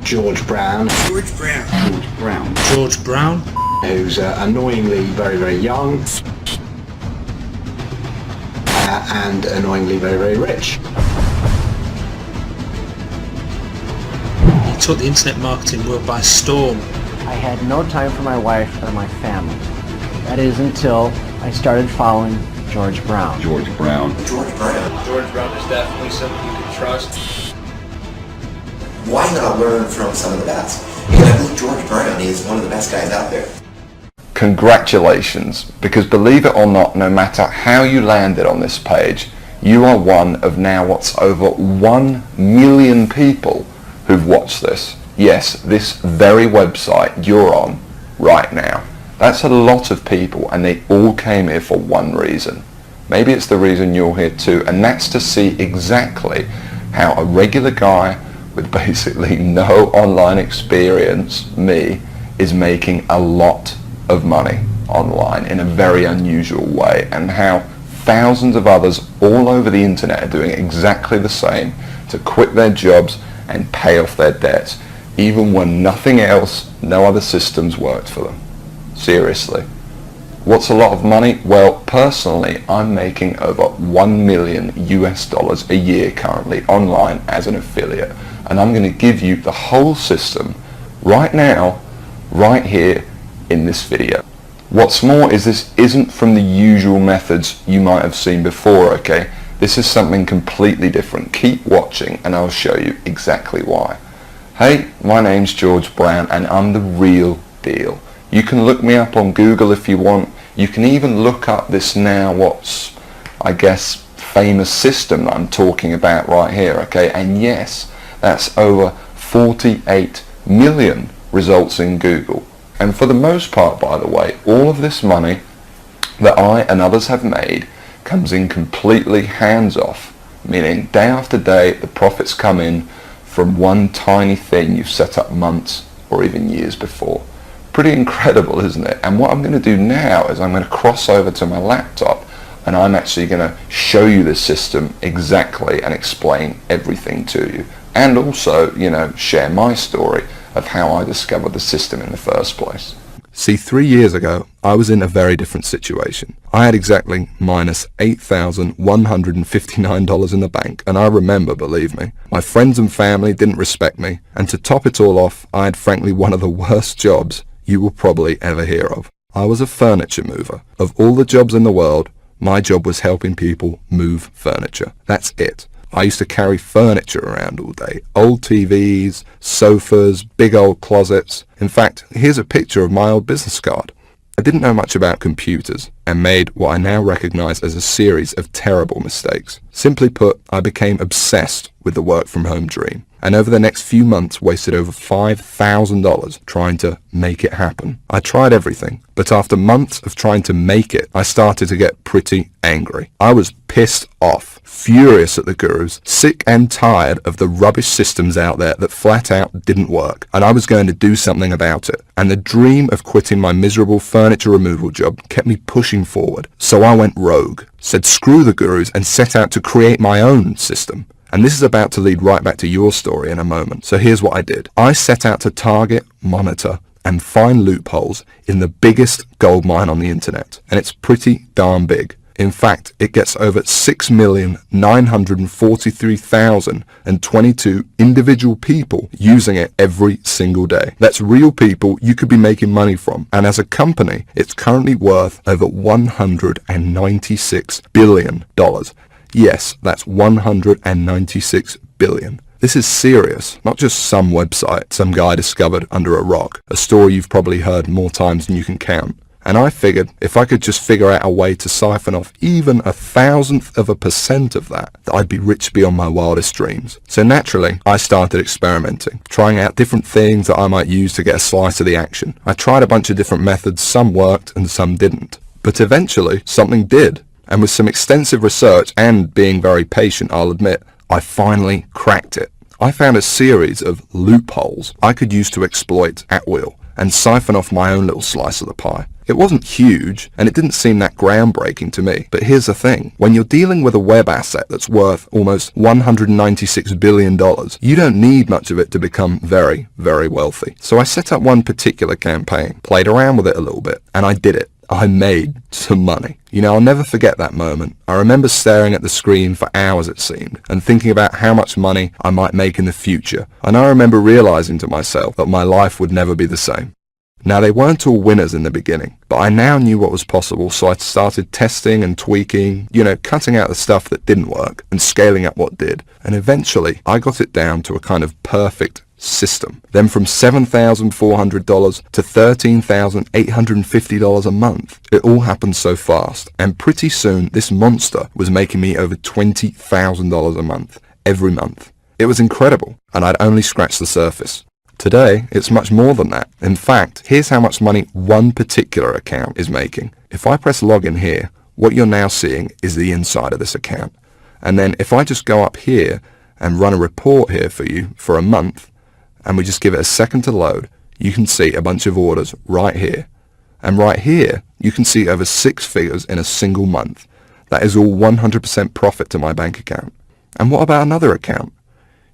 George Brown. George Brown. George Brown. George Brown. Who's annoyingly very, very young. And annoyingly very, very rich. He took the internet marketing world by storm. I had no time for my wife or my family. That is until I started following George Brown. George Brown. George Brown. George Brown is definitely someone you can trust. Why not learn from some of the best? And I believe George Brown is one of the best guys out there. Congratulations, because believe it or not, no matter how you landed on this page, you are one of now what's over 1 million people who've watched this. Yes, this very website you're on right now. That's a lot of people, and they all came here for one reason. Maybe it's the reason you're here too, and that's to see exactly how a regular guy with basically no online experience, me, is making a lot of money online in a very unusual way, and how thousands of others all over the internet are doing exactly the same to quit their jobs and pay off their debts, even when nothing else, no other systems worked for them. Seriously. What's a lot of money? Well, personally, I'm making over $1 million a year currently online as an affiliate, and I'm going to give you the whole system right now, right here in this video. What's more is this isn't from the usual methods you might have seen before, okay? This is something completely different. Keep watching and I'll show you exactly why. Hey, my name's George Brown and I'm the real deal. You can look me up on Google if you want. You can even look up this now what's, I guess, famous system that I'm talking about right here, okay? And yes, that's over 48 million results in Google. And for the most part, by the way, all of this money that I and others have made comes in completely hands-off, meaning day after day the profits come in from one tiny thing you've set up months or even years before. Pretty incredible, isn't it? And what I'm going to do now is I'm going to cross over to my laptop and I'm actually going to show you this system exactly and explain everything to you. And also, you know, share my story of how I discovered the system in the first place. See, 3 years ago, I was in a very different situation. I had exactly minus $8,159 in the bank, and I remember, believe me, my friends and family didn't respect me, and to top it all off, I had frankly one of the worst jobs you will probably ever hear of. I was a furniture mover. Of all the jobs in the world, my job was helping people move furniture. That's it. I used to carry furniture around all day. Old TVs, sofas, big old closets. In fact, here's a picture of my old business card. I didn't know much about computers and made what I now recognize as a series of terrible mistakes. Simply put, I became obsessed with the work from home dream, and over the next few months wasted over $5,000 trying to make it happen. I tried everything, but after months of trying to make it, I started to get pretty angry. I was pissed off, furious at the gurus, sick and tired of the rubbish systems out there that flat out didn't work, and I was going to do something about it. And the dream of quitting my miserable furniture removal job kept me pushing forward. So I went rogue, said screw the gurus, and set out to create my own system. And this is about to lead right back to your story in a moment. So here's what I did. I set out to target, monitor, and find loopholes in the biggest goldmine on the internet. And it's pretty darn big. In fact, it gets over 6,943,022 individual people using it every single day. That's real people you could be making money from. And as a company, it's currently worth over $196 billion. Yes, that's $196 billion. This is serious, not just some website some guy discovered under a rock, a story you've probably heard more times than you can count. And I figured if I could just figure out a way to siphon off even 1,000,000% of that, I'd be rich beyond my wildest dreams. So naturally, I started experimenting, trying out different things that I might use to get a slice of the action. I tried a bunch of different methods, some worked and some didn't. But eventually, something did. And with some extensive research and being very patient, I'll admit, I finally cracked it. I found a series of loopholes I could use to exploit at will. and siphon off my own little slice of the pie. It wasn't huge, and it didn't seem that groundbreaking to me. But here's the thing. When you're dealing with a web asset that's worth almost $196 billion, you don't need much of it to become very, very wealthy. So I set up one particular campaign, played around with it a little bit, and I did it. I made some money. You know, I'll never forget that moment. I remember staring at the screen for hours, it seemed, and thinking about how much money I might make in the future. And I remember realizing to myself that my life would never be the same. Now, they weren't all winners in the beginning, but I now knew what was possible, so I started testing and tweaking, you know, cutting out the stuff that didn't work and scaling up what did. And eventually, I got it down to a kind of perfect system. Then from $7,400 to $13,850 a month. It all happened so fast, and pretty soon this monster was making me over $20,000 a month, every month. It was incredible, and I'd only scratched the surface. Today, it's much more than that. In fact, here's how much money one particular account is making. If I press login here, what you're now seeing is the inside of this account. And then if I just go up here and run a report here for you for a month, and we just give it a second to load, you can see a bunch of orders right here. And right here, you can see over 6 figures in a single month. That is all 100% profit to my bank account. And what about another account?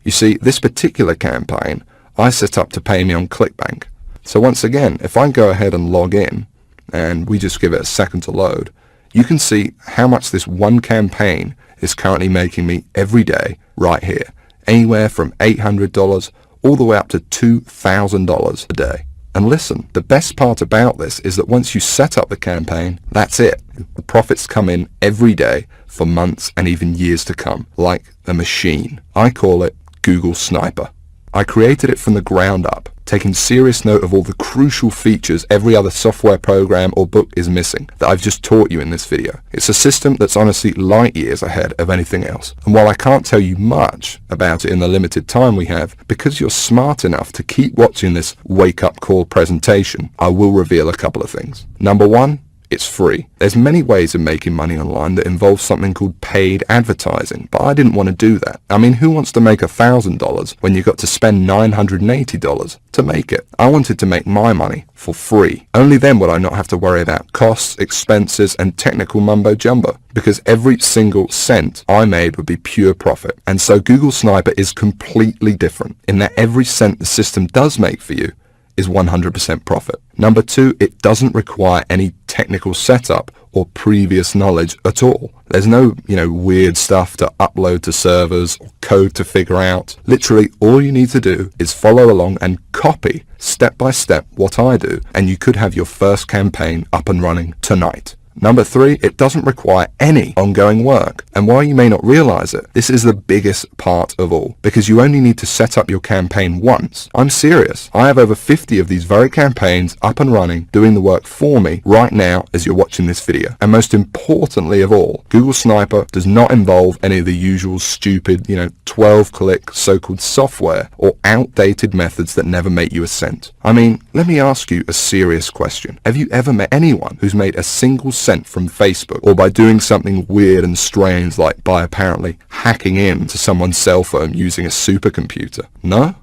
You see, this particular campaign, I set up to pay me on ClickBank. So once again, if I go ahead and log in, and we just give it a second to load, you can see how much this one campaign is currently making me every day right here. Anywhere from $800 all the way up to $2,000 a day. And listen, the best part about this is that once you set up the campaign, that's it. The profits come in every day for months and even years to come, like a machine. I call it Google Sniper. I created it from the ground up, taking serious note of all the crucial features every other software program or book is missing that I've just taught you in this video. It's a system that's honestly light years ahead of anything else. And while I can't tell you much about it in the limited time we have, because you're smart enough to keep watching this wake-up call presentation, I will reveal a couple of things. Number one, it's free. There's many ways of making money online that involve something called paid advertising, but I didn't want to do that. I mean, who wants to make $1,000 when you got to spend $980 to make it? I wanted to make my money for free. Only then would I not have to worry about costs, expenses, and technical mumbo jumbo, because every single cent I made would be pure profit. And so Google Sniper is completely different in that every cent the system does make for you is 100% profit. Number two, it doesn't require any technical setup or previous knowledge at all. There's no, weird stuff to upload to servers or code to figure out. Literally, all you need to do is follow along and copy step by step what I do, and you could have your first campaign up and running tonight. Number three, it doesn't require any ongoing work. And while you may not realize it, this is the biggest part of all, because you only need to set up your campaign once. I'm serious. I have over 50 of these very campaigns up and running, doing the work for me right now as you're watching this video. And most importantly of all, Google Sniper does not involve any of the usual stupid, 12-click so-called software or outdated methods that never make you a cent. I mean, let me ask you a serious question. Have you ever met anyone who's made a single cent from Facebook, or by doing something weird and strange like by apparently hacking into someone's cell phone using a supercomputer? No?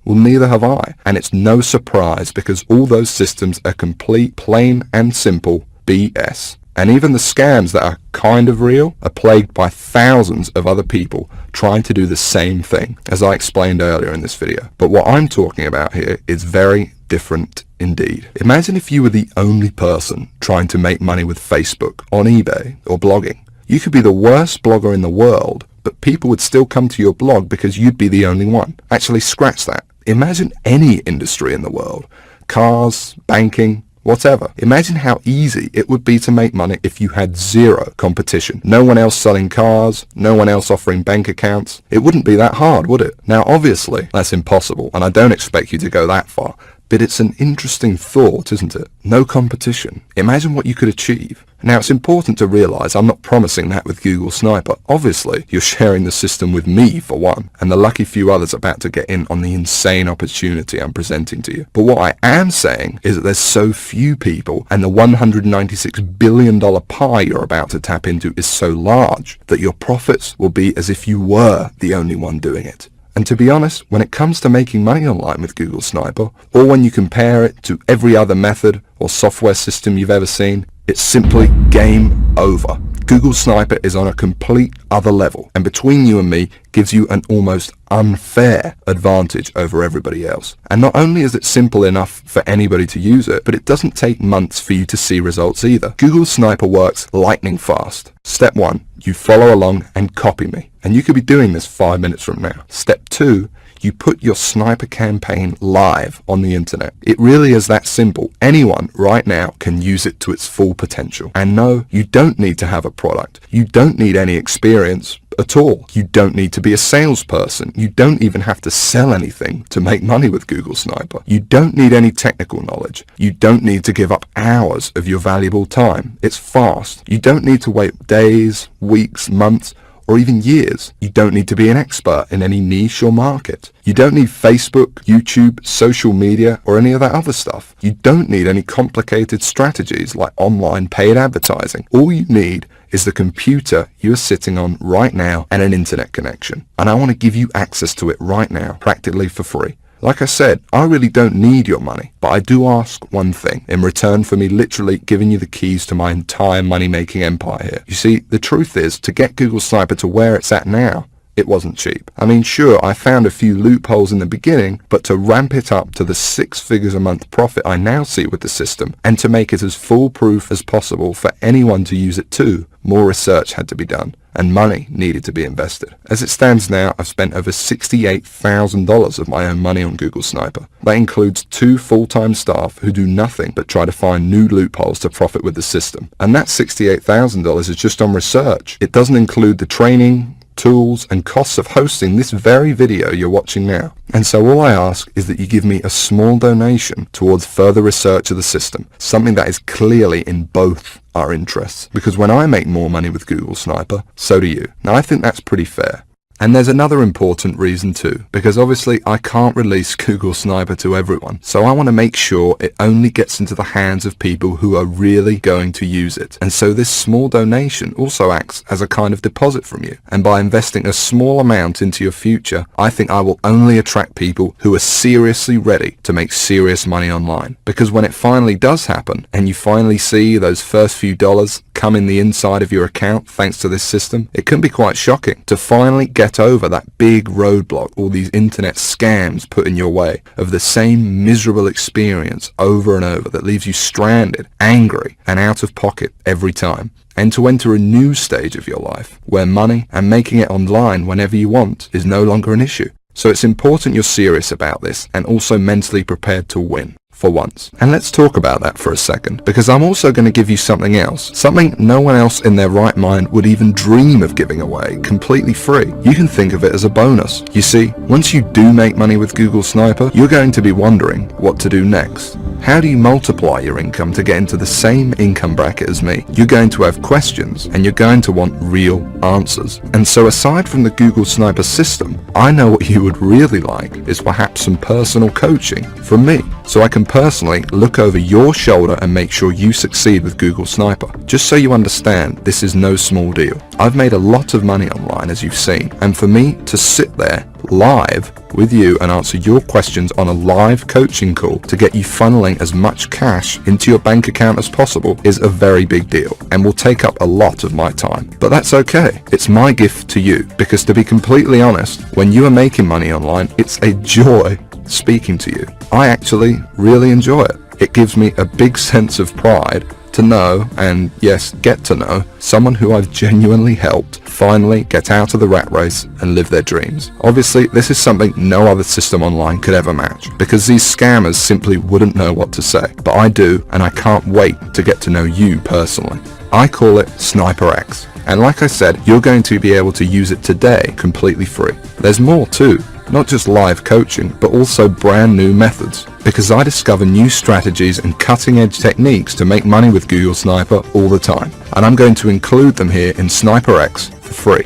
Well, neither have I. And it's no surprise, because all those systems are complete, plain and simple BS. And even the scams that are kind of real are plagued by thousands of other people trying to do the same thing, as I explained earlier in this video. But what I'm talking about here is very different indeed. Imagine if you were the only person trying to make money with Facebook, on eBay, or blogging. You could be the worst blogger in the world, but people would still come to your blog because you'd be the only one. Actually, scratch that. Imagine any industry in the world. Cars, banking, whatever. Imagine how easy it would be to make money if you had zero competition. No one else selling cars, no one else offering bank accounts. It wouldn't be that hard, would it? Now, obviously, that's impossible, and I don't expect you to go that far. But it's an interesting thought, isn't it? No competition. Imagine what you could achieve. Now, it's important to realize I'm not promising that with Google Sniper. Obviously, you're sharing the system with me, for one, and the lucky few others about to get in on the insane opportunity I'm presenting to you. But what I am saying is that there's so few people, and the $196 billion pie you're about to tap into is so large that your profits will be as if you were the only one doing it. And to be honest, when it comes to making money online with Google Sniper, or when you compare it to every other method or software system you've ever seen, it's simply game over. Google Sniper is on a complete other level, and between you and me gives you an almost unfair advantage over everybody else. And not only is it simple enough for anybody to use it, but it doesn't take months for you to see results either. Google Sniper works lightning fast. Step 1, you follow along and copy me. And you could be doing this 5 minutes from now. Step 2, you put your sniper campaign live on the internet. It really is that simple. Anyone right now can use it to its full potential. And no, you don't need to have a product. You don't need any experience at all. You don't need to be a salesperson. You don't even have to sell anything to make money with Google Sniper. You don't need any technical knowledge. You don't need to give up hours of your valuable time. It's fast. You don't need to wait days, weeks, months, or even years. You don't need to be an expert in any niche or market. You don't need Facebook, YouTube, social media, or any of that other stuff. You don't need any complicated strategies like online paid advertising. All you need is the computer you are sitting on right now and an internet connection. And I want to give you access to it right now, practically for free. Like I said, I really don't need your money, but I do ask one thing in return for me literally giving you the keys to my entire money-making empire here. You see, the truth is, to get Google Sniper to where it's at now, it wasn't cheap. I mean, sure, I found a few loopholes in the beginning, but to ramp it up to the 6 figures a month profit I now see with the system, and to make it as foolproof as possible for anyone to use it too, more research had to be done, and money needed to be invested. As it stands now, I've spent over $68,000 of my own money on Google Sniper. That includes 2 full-time staff who do nothing but try to find new loopholes to profit with the system. And that $68,000 is just on research. It doesn't include the training, tools, and costs of hosting this very video you're watching now. And so all I ask is that you give me a small donation towards further research of the system, something that is clearly in both our interests. Because when I make more money with Google Sniper, so do you. Now I think that's pretty fair. And there's another important reason too, because obviously I can't release Google Sniper to everyone, so I want to make sure it only gets into the hands of people who are really going to use it. And so this small donation also acts as a kind of deposit from you. And by investing a small amount into your future, I think I will only attract people who are seriously ready to make serious money online. Because when it finally does happen, and you finally see those first few dollars come in the inside of your account thanks to this system, it can be quite shocking to finally get over that big roadblock all these internet scams put in your way of the same miserable experience over and over that leaves you stranded, angry, and out of pocket every time. And to enter a new stage of your life where money and making it online whenever you want is no longer an issue. So it's important you're serious about this and also mentally prepared to win. For once. And let's talk about that for a second, because I'm also going to give you something else, something no one else in their right mind would even dream of giving away, completely free. You can think of it as a bonus. You see, once you do make money with Google Sniper, you're going to be wondering what to do next. How do you multiply your income to get into the same income bracket as me? You're going to have questions, and you're going to want real answers. And so aside from the Google Sniper system, I know what you would really like is perhaps some personal coaching from me, so I can personally look over your shoulder and make sure you succeed with Google Sniper. Just so you understand, this is no small deal. I've made a lot of money online, as you've seen, and for me to sit there live with you and answer your questions on a live coaching call to get you funneling as much cash into your bank account as possible is a very big deal and will take up a lot of my time. But that's okay. It's my gift to you, because to be completely honest, when you are making money online, it's a joy speaking to you. I actually really enjoy it. It gives me a big sense of pride to know, and yes, get to know, someone who I've genuinely helped finally get out of the rat race and live their dreams. Obviously, this is something no other system online could ever match, because these scammers simply wouldn't know what to say. But I do, and I can't wait to get to know you personally. I call it Sniper X. And like I said, you're going to be able to use it today completely free. There's more too. Not just live coaching, but also brand new methods. Because I discover new strategies and cutting edge techniques to make money with Google Sniper all the time. And I'm going to include them here in Sniper X for free.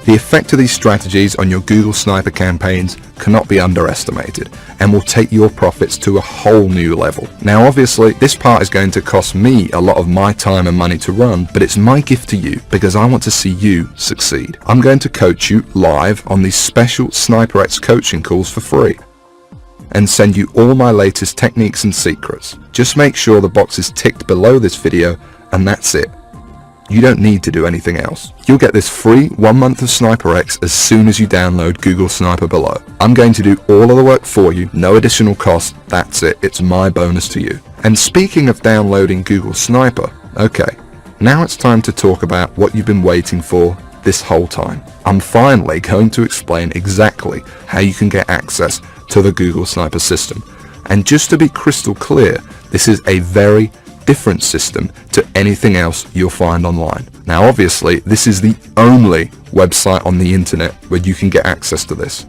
The effect of these strategies on your Google Sniper campaigns cannot be underestimated and will take your profits to a whole new level. Now obviously this part is going to cost me a lot of my time and money to run, but it's my gift to you because I want to see you succeed. I'm going to coach you live on these special SniperX coaching calls for free and send you all my latest techniques and secrets. Just make sure the box is ticked below this video and that's it. You don't need to do anything else. You'll get this free 1 month of SniperX as soon as you download Google Sniper below. I'm going to do all of the work for you, no additional cost, that's it, it's my bonus to you. And speaking of downloading Google Sniper, okay, now it's time to talk about what you've been waiting for this whole time. I'm finally going to explain exactly how you can get access to the Google Sniper system. And just to be crystal clear, this is a very different system to anything else you'll find online. Now obviously this is the only website on the internet where you can get access to this.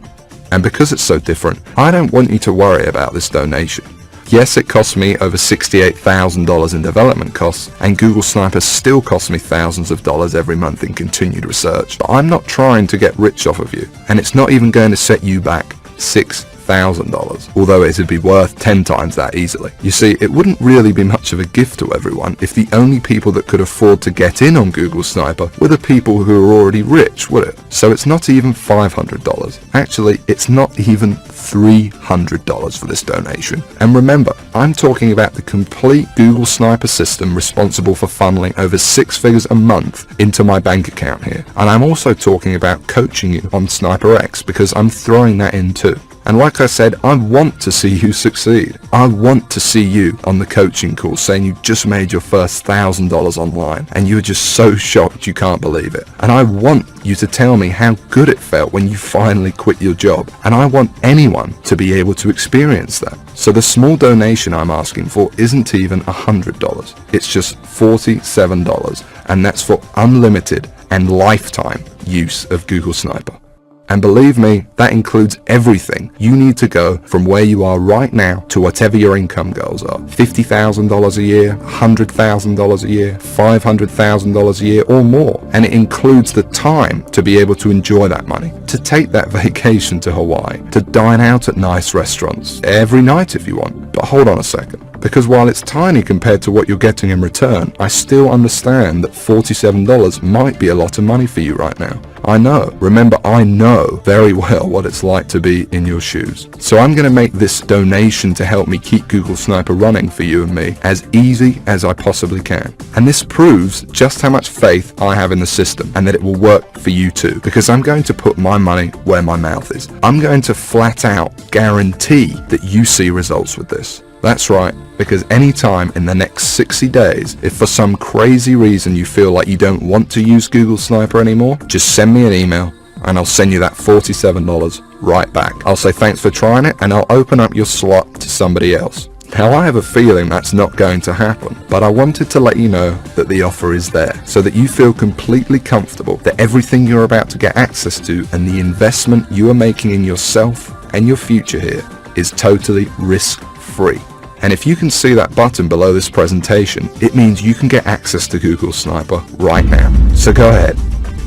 And because it's so different, I don't want you to worry about this donation. Yes, it cost me over $68,000 in development costs, and Google Sniper still costs me thousands of dollars every month in continued research, but I'm not trying to get rich off of you, and it's not even going to set you back $6,000, although it would be worth 10 times that easily. You see, it wouldn't really be much of a gift to everyone if the only people that could afford to get in on Google Sniper were the people who are already rich, would it? So it's not even $500. Actually, it's not even $300 for this donation. And remember, I'm talking about the complete Google Sniper system responsible for funneling over 6 figures a month into my bank account here. And I'm also talking about coaching you on SniperX because I'm throwing that in too. And like I said, I want to see you succeed. I want to see you on the coaching call saying you just made your first $1,000 online and you're just so shocked you can't believe it. And I want you to tell me how good it felt when you finally quit your job. And I want anyone to be able to experience that. So the small donation I'm asking for isn't even $100. It's just $47, and that's for unlimited and lifetime use of Google Sniper. And believe me, that includes everything you need to go from where you are right now to whatever your income goals are. $50,000 a year, $100,000 a year, $500,000 a year or more. And it includes the time to be able to enjoy that money, to take that vacation to Hawaii, to dine out at nice restaurants every night if you want. But hold on a second. Because while it's tiny compared to what you're getting in return, I still understand that $47 might be a lot of money for you right now. I know. Remember, I know very well what it's like to be in your shoes. So I'm going to make this donation to help me keep Google Sniper running for you and me as easy as I possibly can. And this proves just how much faith I have in the system and that it will work for you too. Because I'm going to put my money where my mouth is. I'm going to flat out guarantee that you see results with this. That's right, because anytime in the next 60 days, if for some crazy reason you feel like you don't want to use Google Sniper anymore, just send me an email and I'll send you that $47 right back. I'll say thanks for trying it and I'll open up your slot to somebody else. Now I have a feeling that's not going to happen, but I wanted to let you know that the offer is there so that you feel completely comfortable that everything you're about to get access to and the investment you are making in yourself and your future here is totally risk-free. And if you can see that button below this presentation, it means you can get access to Google Sniper right now. So go ahead,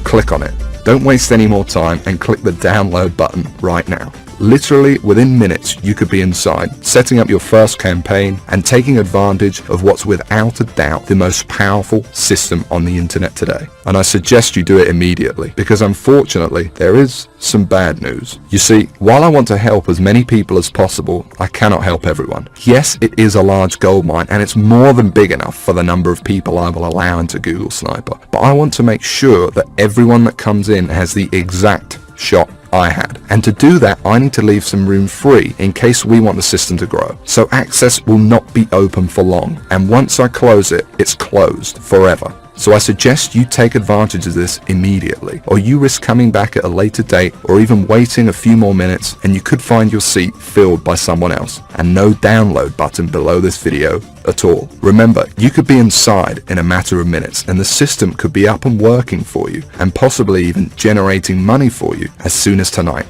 click on it. Don't waste any more time and click the download button right now. Literally within minutes you could be inside, setting up your first campaign and taking advantage of what's without a doubt the most powerful system on the internet today. And I suggest you do it immediately because unfortunately there is some bad news. You see, while I want to help as many people as possible, I cannot help everyone. Yes, it is a large goldmine and it's more than big enough for the number of people I will allow into Google Sniper. But I want to make sure that everyone that comes in has the exact shot I had. And to do that, I need to leave some room free in case we want the system to grow. So access will not be open for long. And once I close it, it's closed forever. So I suggest you take advantage of this immediately, or you risk coming back at a later date or even waiting a few more minutes and you could find your seat filled by someone else. And no download button below this video at all. Remember, you could be inside in a matter of minutes and the system could be up and working for you and possibly even generating money for you as soon as tonight.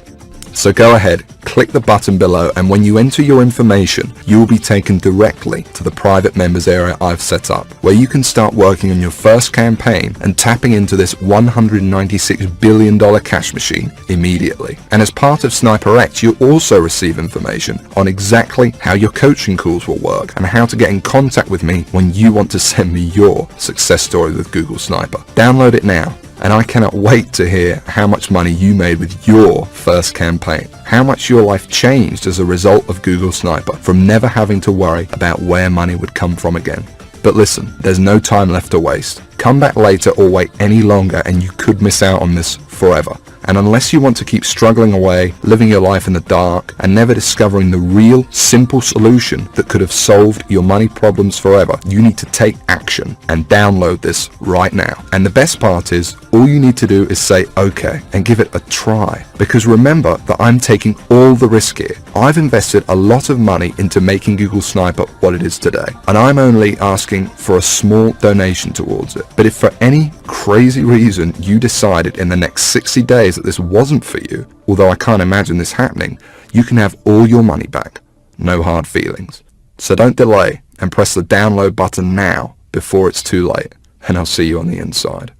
So go ahead, click the button below, and when you enter your information, you will be taken directly to the private members area I've set up, where you can start working on your first campaign and tapping into this $196 billion cash machine immediately. And as part of Sniper X, you'll also receive information on exactly how your coaching calls will work and how to get in contact with me when you want to send me your success story with Google Sniper. Download it now, and I cannot wait to hear how much money you made with your first campaign, how much your life changed as a result of Google Sniper, from never having to worry about where money would come from again. But listen, there's no time left to waste. Come back later or wait any longer and you could miss out on this forever. And unless you want to keep struggling away, living your life in the dark, and never discovering the real, simple solution that could have solved your money problems forever, you need to take action and download this right now. And the best part is, all you need to do is say okay and give it a try. Because remember that I'm taking all the risk here. I've invested a lot of money into making Google Sniper what it is today, and I'm only asking for a small donation towards it. But if for any crazy reason you decided in the next 60 days that this wasn't for you, although I can't imagine this happening, you can have all your money back. No hard feelings. So don't delay and press the download button now before it's too late, and I'll see you on the inside.